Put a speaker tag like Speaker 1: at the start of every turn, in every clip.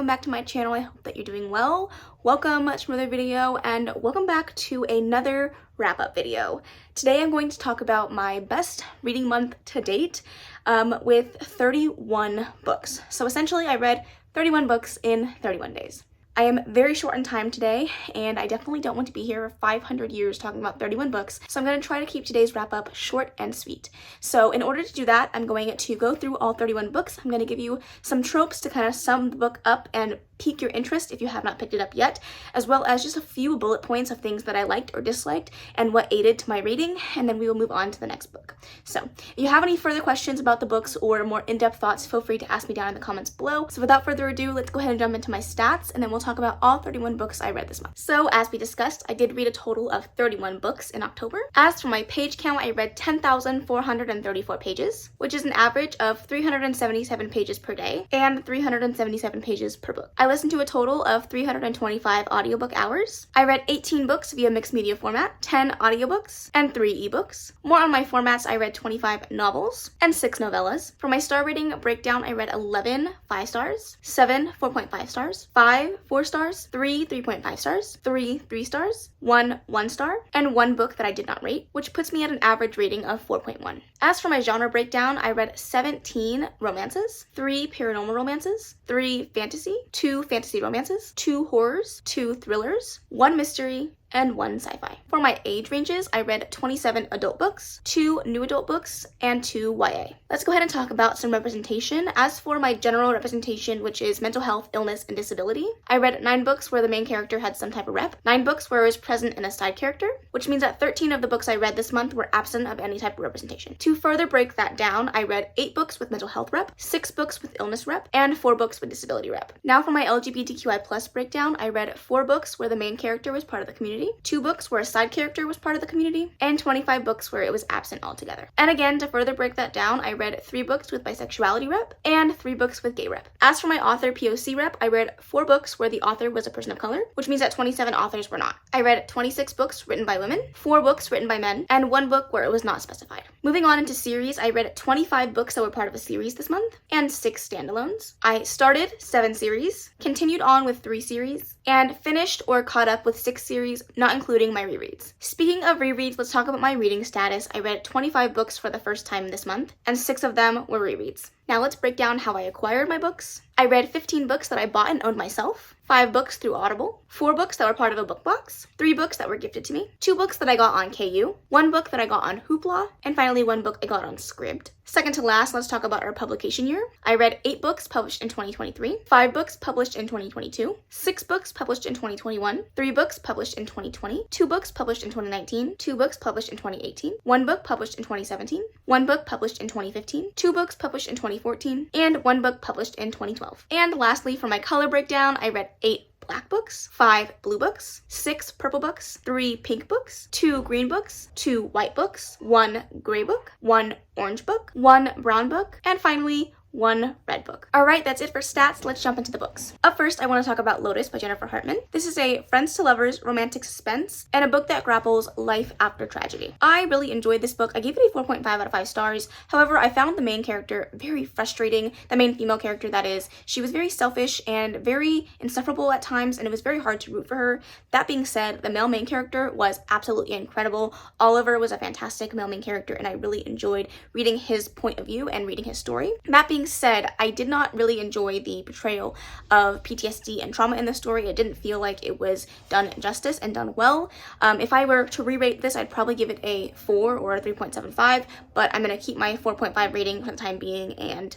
Speaker 1: welcome back to my channel. I hope that you're doing well. Welcome to another video and welcome back to another wrap-up video. Today I'm going to talk about my best reading month to date with 31 books. So essentially I read 31 books in 31 days. I am very short on time today, and I definitely don't want to be here for 500 years talking about 31 books, so I'm going to try to keep today's wrap-up short and sweet. So in order to do that, I'm going to go through all 31 books. I'm going to give you some tropes to kind of sum the book up and pique your interest if you have not picked it up yet, as well as just a few bullet points of things that I liked or disliked and what aided to my rating, and then we will move on to the next book. So if you have any further questions about the books or more in-depth thoughts, feel free to ask me down in the comments below. So without further ado, let's go ahead and jump into my stats, and then we'll talk about all 31 books I read this month. So as we discussed, I did read a total of 31 books in October. As for my page count, I read 10,434 pages, which is an average of 377 pages per day and 377 pages per book. I listened to a total of 325 audiobook hours. I read 18 books via mixed media format, 10 audiobooks, and 3 ebooks. More on my formats, I read 25 novels and 6 novellas. For my star rating breakdown, I read 11 5 stars, 7 4.5 stars, 5 4 stars, 3 3.5 stars, 3 3 stars, 1 1 star, and 1 book that I did not rate, which puts me at an average rating of 4.1. As for my genre breakdown, I read 17 romances, 3 paranormal romances, 3 fantasy, 2 fantasy romances, 2 horrors, 2 thrillers, 1 mystery, and 1 sci-fi. For my age ranges, I read 27 adult books, 2 new adult books, and 2 YA. Let's go ahead and talk about some representation. As for my general representation, which is mental health, illness, and disability, I read 9 books where the main character had some type of rep, 9 books where I was present in a side character, which means that 13 of the books I read this month were absent of any type of representation. To further break that down, I read 8 books with mental health rep, 6 books with illness rep, and 4 books with disability rep. Now for my LGBTQI+ breakdown, I read 4 books where the main character was part of the community, 2 books where a side character was part of the community, and 25 books where it was absent altogether. And again, to further break that down, I read 3 books with bisexuality rep and 3 books with gay rep. As for my author POC rep, I read 4 books where the author was a person of color, which means that 27 authors were not. I read 26 books written by women, 4 books written by men, and 1 book where it was not specified. Moving on into series, I read 25 books that were part of a series this month, and 6 standalones. I started 7 series, continued on with 3 series, and finished or caught up with 6 series, not including my rereads. Speaking of rereads, let's talk about my reading status. I read 25 books for the first time this month, and 6 of them were rereads. Now let's break down how I acquired my books. I read 15 books that I bought and owned myself, 5 books through Audible, 4 books that were part of a book box, 3 books that were gifted to me, 2 books that I got on KU, 1 book that I got on Hoopla, and finally 1 book I got on Scribd. Second to last, let's talk about our publication year. I read 8 books published in 2023, 5 books published in 2022, 6 books published in 2021, 3 books published in 2020, 2 books published in 2019, 2 books published in 2018, 1 book published in 2017, 1 book published in 2015, 2 books published in 2014, and 1 book published in 2012. And lastly, for my color breakdown, I read 8 black books, 5 blue books, 6 purple books, 3 pink books, 2 green books, 2 white books, 1 gray book, 1 orange book, 1 brown book, and finally 1 red book. Alright, that's it for stats. Let's jump into the books. Up first, I want to talk about Lotus by Jennifer Hartman. This is a friends to lovers romantic suspense and a book that grapples life after tragedy. I really enjoyed this book. I gave it a 4.5 out of 5 stars. However, I found the main character very frustrating. The main female character, that is. She was very selfish and very insufferable at times, and it was very hard to root for her. That being said, the male main character was absolutely incredible. Oliver was a fantastic male main character, and I really enjoyed reading his point of view and reading his story. That being said, I did not really enjoy the portrayal of PTSD and trauma in the story. It didn't feel like it was done justice and done well. If I were to re-rate this, I'd probably give it a 4 or a 3.75, but I'm going to keep my 4.5 rating for the time being and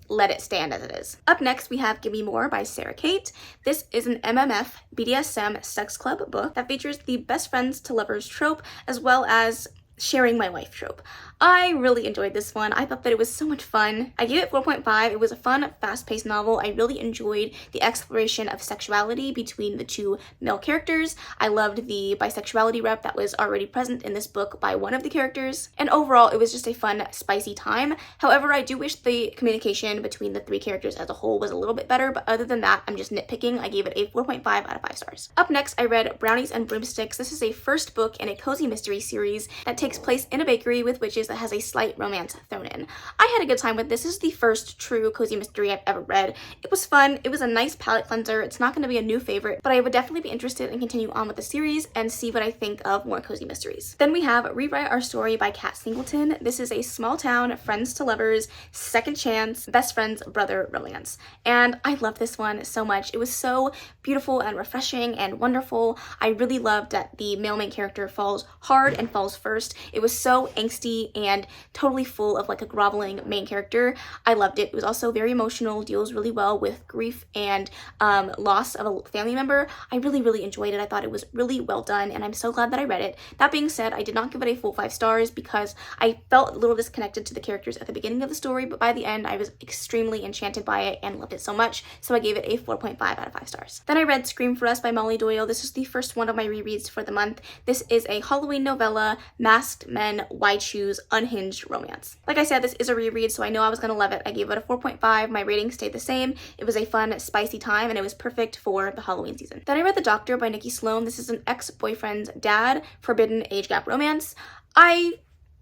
Speaker 1: let it stand as it is. Up next, we have Give Me More by Sarah Kate. This is an MMF BDSM sex club book that features the best friends to lovers trope, as well as sharing my wife trope. I really enjoyed this one. I thought that it was so much fun. I gave it 4.5. It was a fun, fast-paced novel. I really enjoyed the exploration of sexuality between the 2 male characters. I loved the bisexuality rep that was already present in this book by one of the characters. And overall, it was just a fun, spicy time. However, I do wish the communication between the 3 characters as a whole was a little bit better, but other than that, I'm just nitpicking. I gave it a 4.5 out of 5 stars. Up next, I read Brownies and Broomsticks. This is a first book in a cozy mystery series that takes takes place in a bakery with witches that has a slight romance thrown in. I had a good time with this. This is the first true cozy mystery I've ever read. It was fun. It was a nice palate cleanser. It's not going to be a new favorite, but I would definitely be interested in continue on with the series and see what I think of more cozy mysteries. Then we have Rewrite Our Story by Kat Singleton. This is a small town, friends to lovers, second chance, best friend's brother romance. And I love this one so much. It was so beautiful and refreshing and wonderful. I really loved that the male main character falls hard and falls first. It was so angsty and totally full of like a groveling main character. I loved it. It was also very emotional, deals really well with grief and loss of a family member. I really enjoyed it. I thought it was really well done, and I'm so glad that I read it. That being said, I did not give it a full 5 stars because I felt a little disconnected to the characters at the beginning of the story, but by the end I was extremely enchanted by it and loved it so much, so I gave it a 4.5 out of 5 stars. Then I read Scream for Us by Molly Doyle. This is the first one of my rereads for the month. This is a Halloween novella, masked men, wide shoes, unhinged romance. Like I said, this is a reread, so I know I was gonna love it. I gave it a 4.5. My rating stayed the same. It was a fun, spicy time, and it was perfect for the Halloween season. Then I read The Doctor by Nikki Sloan. This is an ex-boyfriend's dad, forbidden age gap romance. I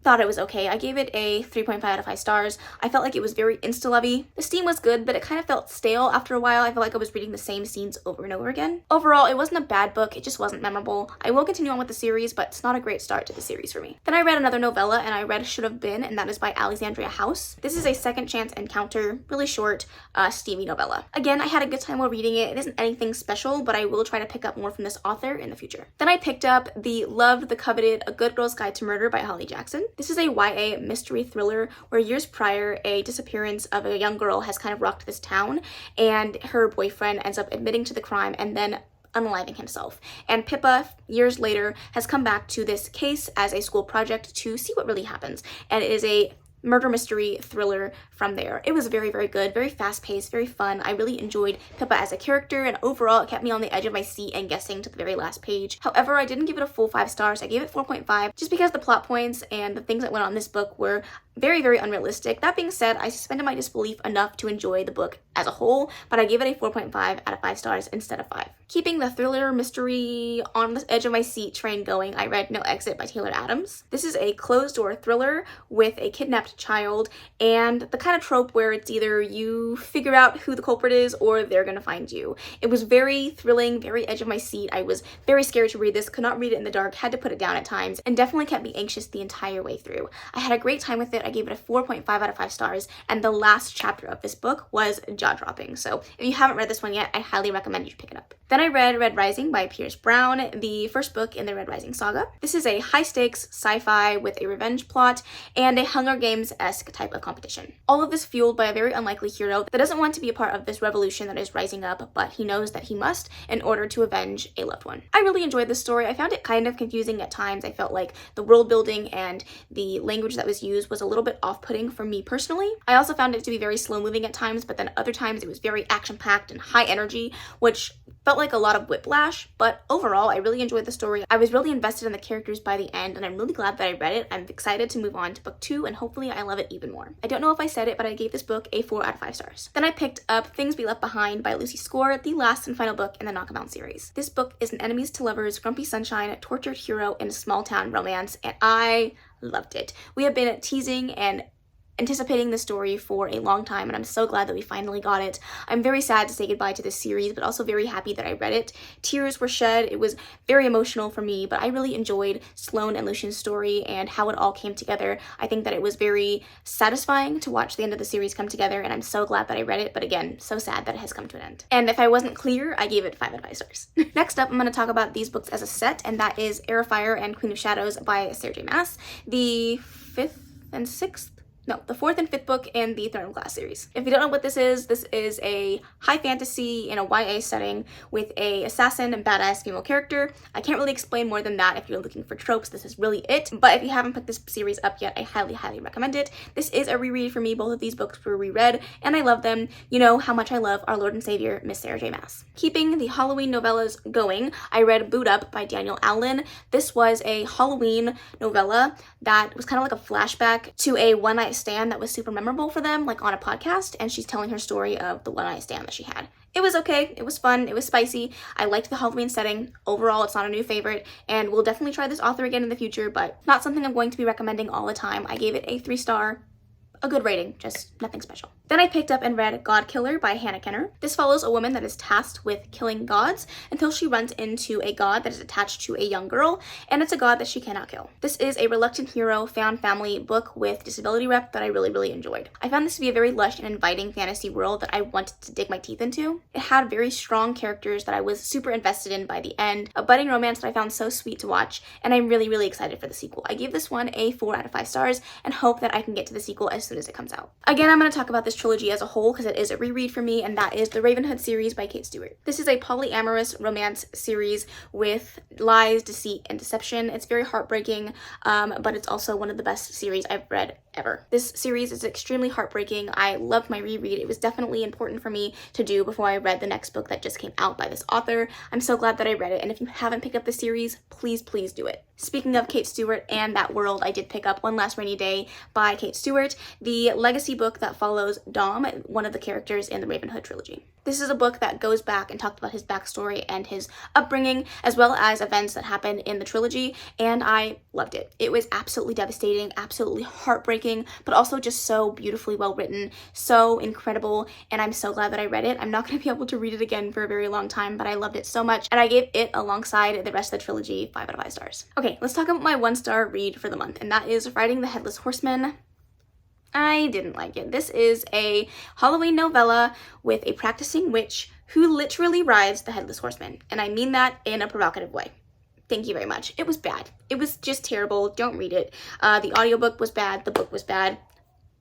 Speaker 1: thought it was okay. I gave it a 3.5 out of 5 stars. I felt like it was very insta-lovey. The steam was good, but it kind of felt stale after a while. I felt like I was reading the same scenes over and over again. Overall, it wasn't a bad book. It just wasn't memorable. I will continue on with the series, but it's not a great start to the series for me. Then I read another novella, and I read Should Have Been, and that is by Alexandria House. This is a second chance encounter, really short, steamy novella. Again, I had a good time while reading it. It isn't anything special, but I will try to pick up more from this author in the future. Then I picked up the loved, the coveted A Good Girl's Guide to Murder by Holly Jackson. This is a YA mystery thriller where years prior, a disappearance of a young girl has kind of rocked this town, and her boyfriend ends up admitting to the crime and then unaliving himself. And Pippa, years later, has come back to this case as a school project to see what really happens. And it is a murder mystery thriller from there. It was very good, very fast-paced, very fun. I really enjoyed Pippa as a character, and overall it kept me on the edge of my seat and guessing to the very last page. However, I didn't give it a full 5 stars. I gave it 4.5 just because the plot points and the things that went on in this book were very unrealistic. That being said, I suspended my disbelief enough to enjoy the book as a whole, but I gave it a 4.5 out of 5 stars instead of 5. Keeping the thriller mystery on the edge of my seat train going, I read No Exit by Taylor Adams. This is a closed-door thriller with a kidnapped child, and the kind of trope where it's either you figure out who the culprit is or they're gonna find you. It was very thrilling, very edge of my seat. I was very scared to read this, could not read it in the dark, had to put it down at times, and definitely kept me anxious the entire way through. I had a great time with it. I gave it a 4.5 out of 5 stars, and the last chapter of this book was jaw-dropping. So if you haven't read this one yet, I highly recommend you pick it up. Then I read Red Rising by Pierce Brown, the first book in the Red Rising saga. This is a high-stakes sci-fi with a revenge plot and a Hunger Games-esque type of competition. All of this fueled by a very unlikely hero that doesn't want to be a part of this revolution that is rising up, but he knows that he must in order to avenge a loved one. I really enjoyed this story. I found it kind of confusing at times. I felt like the world building and the language that was used was a little bit off-putting for me personally. I also found it to be very slow-moving at times, but then other times it was very action-packed and high energy, which felt like a lot of whiplash, but overall I really enjoyed the story. I was really invested in the characters by the end, and I'm really glad that I read it. I'm excited to move on to book 2, and hopefully I love it even more. I don't know if I said it, but I gave this book a 4 out of 5 stars. Then I picked up Things We Left Behind by Lucy Score, the last and final book in the Knockabout series. This book is an enemies to lovers, grumpy sunshine, tortured hero in a small town romance, and I loved it. We have been teasing and anticipating the story for a long time, and I'm so glad that we finally got it. I'm very sad to say goodbye to this series, but also very happy that I read it. Tears were shed. It was very emotional for me, but I really enjoyed Sloane and Lucian's story and how it all came together. I think that it was very satisfying to watch the end of the series come together, and I'm so glad that I read it, but again, so sad that it has come to an end. And if I wasn't clear, I gave it 5 out of 5 stars. Next up, I'm going to talk about these books as a set, and that is Heir of Fire and Queen of Shadows by Sarah J. Maas, the 4th and 5th book in the Throne of Glass series. If you don't know what this is a high fantasy in a YA setting with a assassin and badass female character. I can't really explain more than that. If you're looking for tropes, this is really it. But if you haven't picked this series up yet, I highly recommend it. This is a reread for me. Both of these books were reread, and I love them. You know how much I love our Lord and Savior, Miss Sarah J. Maas. Keeping the Halloween novellas going, I read Boot Up by Daniel Allen. This was a Halloween novella that was kind of like a flashback to a one-night stand that was super memorable for them, like on a podcast, and she's telling her story of the one-night stand that she had. It was okay, it was fun, it was spicy. I liked the Halloween setting. Overall, it's not a new favorite, and we'll definitely try this author again in the future, but not something I'm going to be recommending all the time. I gave it a 3-star. A good rating, just nothing special. Then I picked up and read God Killer by Hannah Kenner. This follows a woman that is tasked with killing gods until she runs into a god that is attached to a young girl, and it's a god that she cannot kill. This is a reluctant hero found family book with disability rep that I really enjoyed. I found this to be a very lush and inviting fantasy world that I wanted to dig my teeth into. It had very strong characters that I was super invested in by the end, a budding romance that I found so sweet to watch, and I'm really excited for the sequel. I gave this one a 4 out of 5 stars and hope that I can get to the sequel as soon as it comes out. Again, I'm going to talk about this trilogy as a whole because it is a reread for me, and that is the Ravenhood series by Kate Stewart. This is a polyamorous romance series with lies, deceit, and deception. It's very heartbreaking, but it's also one of the best series I've read ever. This series is extremely heartbreaking. I loved my reread. It was definitely important for me to do before I read the next book that just came out by this author. I'm so glad that I read it, and if you haven't picked up the series, please do it. Speaking of Kate Stewart and that world, I did pick up One Last Rainy Day by Kate Stewart, the legacy book that follows Dom, one of the characters in the Ravenhood trilogy. This is a book that goes back and talked about his backstory and his upbringing, as well as events that happened in the trilogy, and I loved it. It was absolutely devastating, absolutely heartbreaking, but also just so beautifully well written, so incredible, and I'm so glad that I read it. I'm not going to be able to read it again for a very long time, but I loved it so much, and I gave it, alongside the rest of the trilogy, 5 out of 5 stars. Okay, let's talk about my 1-star read for the month, and that is Riding the Headless Horseman. I didn't like it. This is a Halloween novella with a practicing witch who literally rides the Headless Horseman, and I mean that in a provocative way. Thank you very much. It was bad. It was just terrible. Don't read it. The audiobook was bad. The book was bad.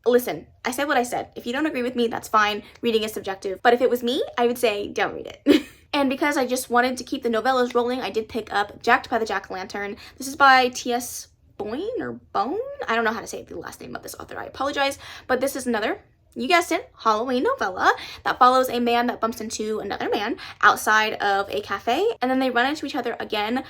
Speaker 1: Listen, I said what I said. If you don't agree with me, that's fine. Reading is subjective. But if it was me, I would say don't read it. And because I just wanted to keep the novellas rolling, I did pick up Jacked by the Jack-o'-lantern. This is by T.S. Boyne or Bone? I don't know how to say the last name of this author. I apologize. But this is another, you guessed it, Halloween novella that follows a man that bumps into another man outside of a cafe, and then they run into each other again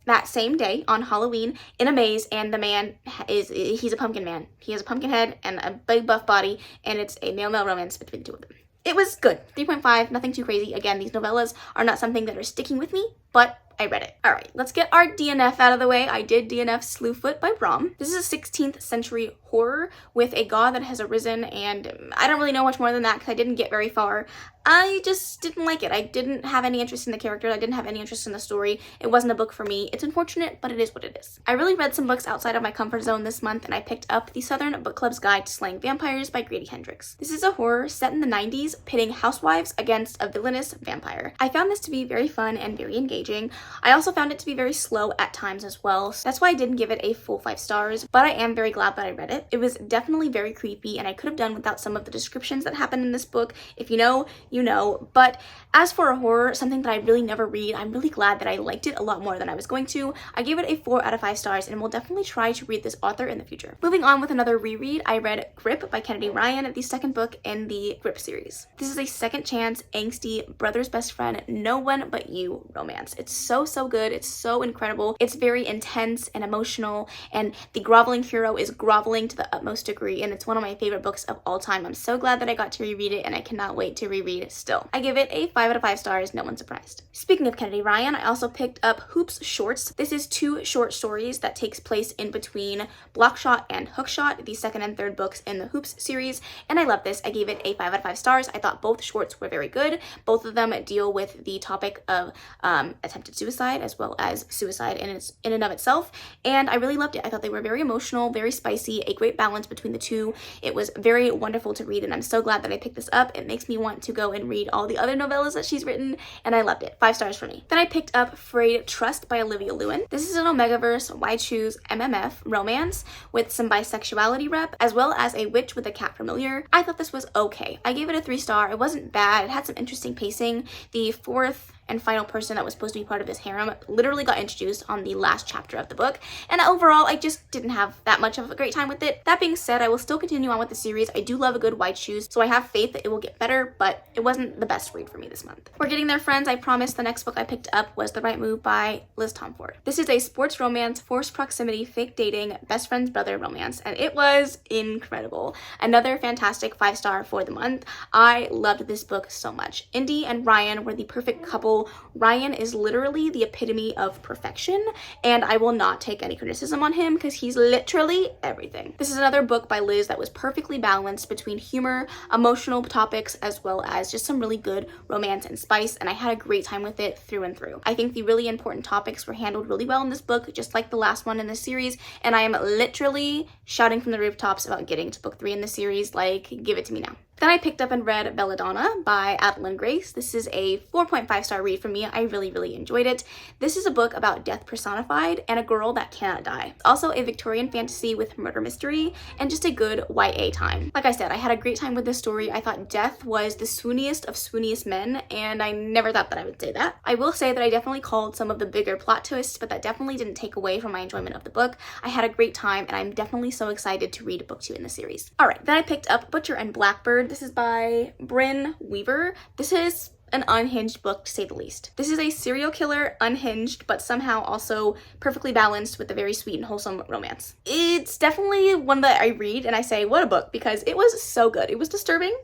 Speaker 1: that same day on Halloween in a maze, and the man he's a pumpkin man. He has a pumpkin head and a big buff body, and it's a male-male romance between the two of them. It was good. 3.5, nothing too crazy. Again, these novellas are not something that are sticking with me, but I read it. All right, let's get our DNF out of the way. I did DNF Slewfoot by Brom. This is a 16th century horror with a god that has arisen, and I don't really know much more than that because I didn't get very far. I just didn't like it. I didn't have any interest in the character. I didn't have any interest in the story. It wasn't a book for me. It's unfortunate, but it is what it is. I really read some books outside of my comfort zone this month, and I picked up the Southern Book Club's Guide to Slaying Vampires by Grady Hendrix. This is a horror set in the 90s, pitting housewives against a villainous vampire. I found this to be very fun and very engaging. I also found it to be very slow at times as well, so that's why I didn't give it a full 5 stars, but I am very glad that I read it. It was definitely very creepy, and I could have done without some of the descriptions that happen in this book. If you know, you know. But as for a horror, something that I really never read, I'm really glad that I liked it a lot more than I was going to. I gave it a 4 out of 5 stars, and will definitely try to read this author in the future. Moving on with another reread, I read Grip by Kennedy Ryan, the second book in the Grip series. This is a second chance, angsty, brother's best friend, no one but you romance. It's so good. It's so incredible. It's very intense and emotional, and the groveling hero is groveling to the utmost degree, and it's one of my favorite books of all time. I'm so glad that I got to reread it, and I cannot wait to reread it still. I give it a 5 out of 5 stars, no one's surprised. Speaking of Kennedy Ryan, I also picked up Hoops Shorts. This is 2 short stories that takes place in between Blockshot and Hookshot, the second and third books in the Hoops series, and I love this. I gave it a 5 out of 5 stars. I thought both shorts were very good. Both of them deal with the topic of attempted suicide as well as suicide in and of itself, and I really loved it. I thought they were very emotional, very spicy, a great balance between the two. It was very wonderful to read, and I'm so glad that I picked this up. It makes me want to go and read all the other novellas that she's written, and I loved it. 5 stars for me. Then I picked up Frayed Trust by Olivia Lewin. This is an Omegaverse Why Choose MMF romance with some bisexuality rep, as well as a witch with a cat familiar. I thought this was okay. I gave it a 3 star. It wasn't bad. It had some interesting pacing. The 4th and final person that was supposed to be part of his harem literally got introduced on the last chapter of the book, and overall I just didn't have that much of a great time with it. That being said, I will still continue on with the series. I do love a good white shoes, so I have faith that it will get better, but it wasn't the best read for me this month. We're getting there, friends. I promise. The next book I picked up was The Right Move by Liz Tomford. This is a sports romance, forced proximity, fake dating, best friend's brother romance, and it was incredible. Another fantastic 5-star for the month. I loved this book so much. Indy and Ryan were the perfect couple. Ryan is literally the epitome of perfection, and I will not take any criticism on him because he's literally everything. This is another book by Liz that was perfectly balanced between humor, emotional topics, as well as just some really good romance and spice, and I had a great time with it through and through. I think the really important topics were handled really well in this book, just like the last one in the series, and I am literally shouting from the rooftops about getting to book 3 in the series. Like, give it to me now. Then I picked up and read Belladonna by Adeline Grace. This is a 4.5-star read for me. I really enjoyed it. This is a book about death personified and a girl that cannot die. Also a Victorian fantasy with murder mystery and just a good YA time. Like I said, I had a great time with this story. I thought Death was the swooniest of swooniest men, and I never thought that I would say that. I will say that I definitely called some of the bigger plot twists, but that definitely didn't take away from my enjoyment of the book. I had a great time, and I'm definitely so excited to read book 2 in the series. Alright, then I picked up Butcher and Blackbird. This is by Bryn Weaver. This is an unhinged book, to say the least. This is a serial killer, unhinged, but somehow also perfectly balanced with a very sweet and wholesome romance. It's definitely one that I read and I say, what a book, because it was so good. It was disturbing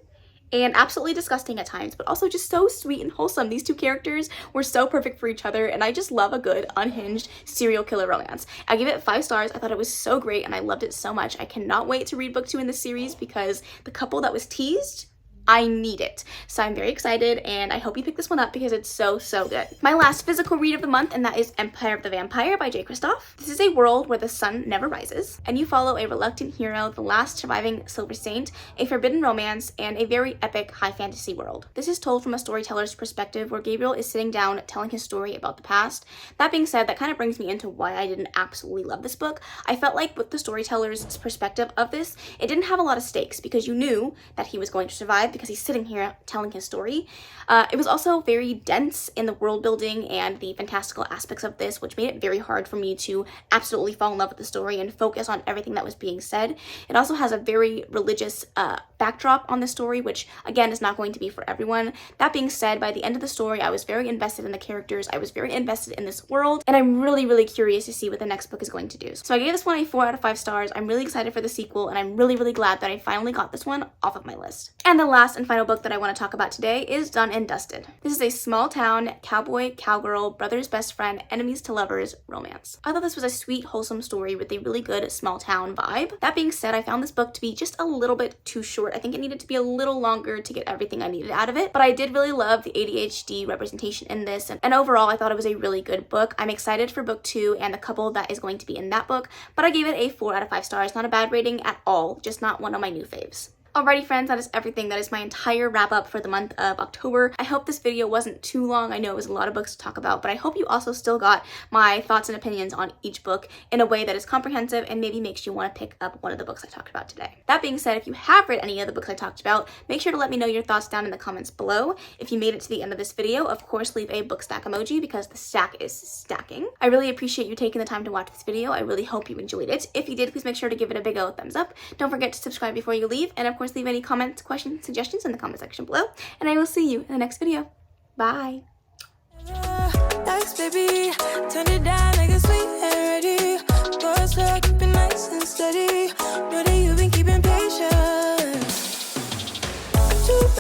Speaker 1: and absolutely disgusting at times, but also just so sweet and wholesome. These two characters were so perfect for each other, and I just love a good, unhinged serial killer romance. I give it 5 stars. I thought it was so great, and I loved it so much. I cannot wait to read book 2 in the series because the couple that was teased, I need it. So I'm very excited, and I hope you pick this one up because it's so good. My last physical read of the month, and that is Empire of the Vampire by J. Kristoff. This is a world where the sun never rises, and you follow a reluctant hero, the last surviving Silver Saint, a forbidden romance, and a very epic high fantasy world. This is told from a storyteller's perspective where Gabriel is sitting down telling his story about the past. That being said, that kind of brings me into why I didn't absolutely love this book. I felt like with the storyteller's perspective of this, it didn't have a lot of stakes because you knew that he was going to survive because he's sitting here telling his story. It was also very dense in the world building and the fantastical aspects of this, which made it very hard for me to absolutely fall in love with the story and focus on everything that was being said. It also has a very religious backdrop on the story, which again is not going to be for everyone. That being said, by the end of the story, I was very invested in the characters, I was very invested in this world, and I'm really curious to see what the next book is going to do. So I gave this one a 4 out of 5 stars. I'm really excited for the sequel, and I'm really glad that I finally got this one off of my list. And the last and final book that I want to talk about today is Done and Dusted. This is a small town, cowboy, cowgirl, brother's best friend, enemies to lovers romance. I thought this was a sweet, wholesome story with a really good small town vibe. That being said, I found this book to be just a little bit too short. I think it needed to be a little longer to get everything I needed out of it, but I did really love the ADHD representation in this, and overall I thought it was a really good book. I'm excited for book 2 and the couple that is going to be in that book, but I gave it a 4 out of 5 stars. Not a bad rating at all, just not one of my new faves. Alrighty friends, that is everything. That is my entire wrap up for the month of October. I hope this video wasn't too long. I know it was a lot of books to talk about, but I hope you also still got my thoughts and opinions on each book in a way that is comprehensive and maybe makes you want to pick up one of the books I talked about today. That being said, if you have read any of the books I talked about, make sure to let me know your thoughts down in the comments below. If you made it to the end of this video, of course leave a book stack emoji because the stack is stacking. I really appreciate you taking the time to watch this video. I really hope you enjoyed it. If you did, please make sure to give it a big old thumbs up. Don't forget to subscribe before you leave, and of course leave any comments, questions, suggestions in the comment section below, and I will see you in the next video. Bye.